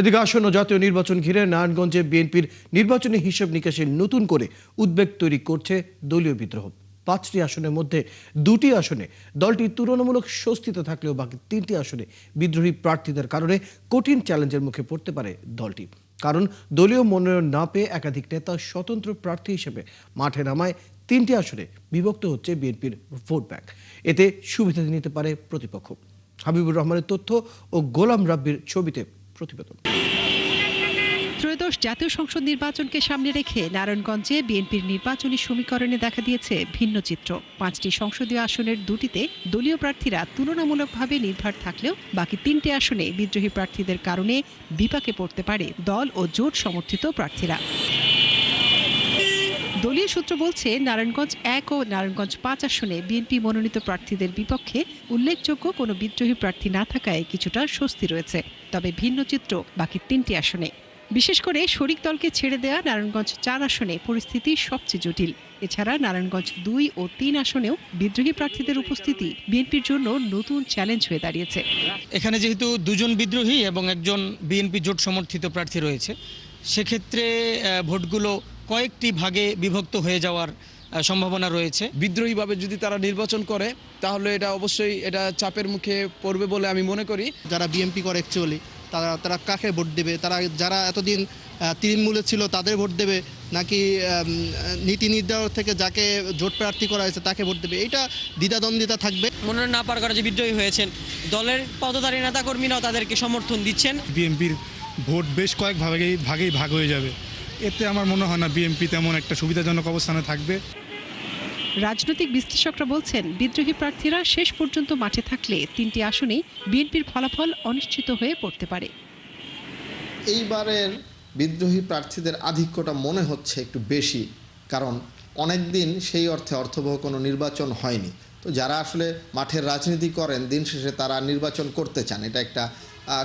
এদিকে আসন্ন জাতীয় নির্বাচন ঘিরে নারায়ণগঞ্জে বিএনপির নির্বাচনী হিসাব নিকাশে নতুন করে উদ্বেগ তৈরি করছে দলীয় বিদ্রোহ। 5টি আসনের মধ্যে 2টি আসনে দলটি তুলনামূলক স্বস্তিতে থাকলেও বাকি 3টি আসনে বিদ্রোহী প্রার্থীদের কারণে কঠিন চ্যালেঞ্জের মুখে পড়তে পারে দলটি। কারণ দলীয় মনোনয়ন না পেয়ে একাধিক নেতা স্বতন্ত্র প্রার্থী হিসেবে মাঠে নামায় 3টি আসনে বিভক্ত হচ্ছে বিএনপির ভোট ব্যাংক। এতে সুবিধা নিতে পারে প্রতিপক্ষ। হাবিবুর রহমানের তথ্য ও গোলাম রাব্বির ছবিতে প্রতিবেদন। ত্রয়োদশ জাতীয় সংসদ নির্বাচনকে সামনে রেখে নারায়ণগঞ্জে বিএনপির নির্বাচনী সমীকরণে দেখা দিয়েছে ভিন্ন চিত্র। 5টি সংসদীয় আসনের 2টিতে দলীয় প্রার্থীরা তুলনামূলকভাবে নির্ভর থাকলেও বাকি 3টি আসনে বিদ্রোহী প্রার্থীদের কারণে বিপাকে পড়তে পারে দল ও জোট সমর্থিত প্রার্থীরা। দলীয় সূত্র বলছে, নারায়ণগঞ্জ 1 ও নারায়ণগঞ্জ 5 আসনে বিএনপি মনোনীত প্রার্থীদের বিপক্ষে উল্লেখযোগ্য কোনো বিদ্রোহী প্রার্থী না থাকায় কিছুটা স্বস্তি রয়েছে। তবে ভিন্ন চিত্র বাকি 3টি আসনে। বিশেষ করে শরিক দলকে ছেড়ে দেওয়া নারায়ণগঞ্জ 4 আসনে পরিস্থিতি সবচেয়ে জটিল। এছাড়া নারায়ণগঞ্জ 2 ও 3 আসনেও বিদ্রোহী প্রার্থীদের উপস্থিতি বিএনপির জন্য নতুন চ্যালেঞ্জ হয়ে দাঁড়িয়েছে। এখানে যেহেতু 2 জন বিদ্রোহী এবং 1 জন বিএনপি জোট সমর্থিত প্রার্থী রয়েছে, সেক্ষেত্রে ভোটগুলো কয়েকটি ভাগে বিভক্ত হয়ে যাওয়ার সম্ভাবনা রয়েছে। বিদ্রোহীভাবে যদি তারা নির্বাচন করে তাহলে এটা অবশ্যই এটা চাপের মুখে পড়বে বলে আমি মনে করি। যারা বিএনপি করে অ্যাকচুয়ালি তারা কাকে ভোট দেবে, তারা যারা এতদিন তৃণমূলে ছিল তাদের ভোট দেবে, নাকি নীতি নির্ধারক থেকে যাকে জোট প্রার্থী করা হয়েছে তাকে ভোট দেবে, এটা দ্বিধাদ্বন্দ্বিতা থাকবে। মনোনয়ন না পাওয়ার কারণে যে বিদ্রোহী হয়েছেন, দলের পদধারী নেতাকর্মীরাও তাদেরকে সমর্থন দিচ্ছেন। বিএনপির ভোট বেশ কয়েক ভাগেই ভাগ হয়ে যাবে। এতে আমার মনে হয় না বিএনপি তেমন একটা সুবিধাজনক অবস্থানে থাকবে। রাজনৈতিক বিশ্লেষকরা বলছেন, বিদ্রোহী প্রার্থীরা শেষ পর্যন্ত মাঠে থাকলে 3টি আসনেই বিএনপির ফলাফল অনিশ্চিত হয়ে পড়তে পারে। এইবারের বিদ্রোহী প্রার্থীদের আধিক্যটা মনে হচ্ছে একটু বেশি, কারণ অনেক দিন সেই অর্থবহ কোনো নির্বাচন হয়নি। তো যারা আসলে মাঠের রাজনীতি করেন দিন শেষে তারা নির্বাচন করতে চান, এটা একটা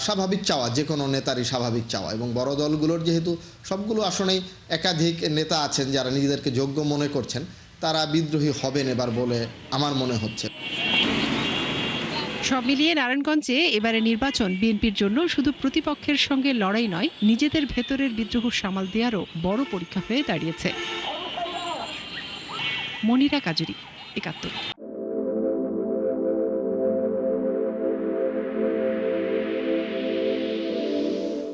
স্বাভাবিক চাওয়া, যে কোনো নেতারই স্বাভাবিক চাওয়া। এবং বড় দলগুলোর যেহেতু সবগুলো আসনেই একাধিক নেতা আছেন যারা নিজেদেরকে যোগ্য মনে করছেন, তারা বিদ্রোহী হবেন এবার বলে আমার মনে হচ্ছে। সব মিলিয়ে নারায়ণগঞ্জে এবারে নির্বাচন বিএনপির জন্য শুধু প্রতিপক্ষের সঙ্গে লড়াই নয়, নিজেদের ভেতরের বিদ্রোহ সামাল দেওয়ারও বড় পরীক্ষা হয়ে দাঁড়িয়েছে। মনিরা কাজুরি, ৭১।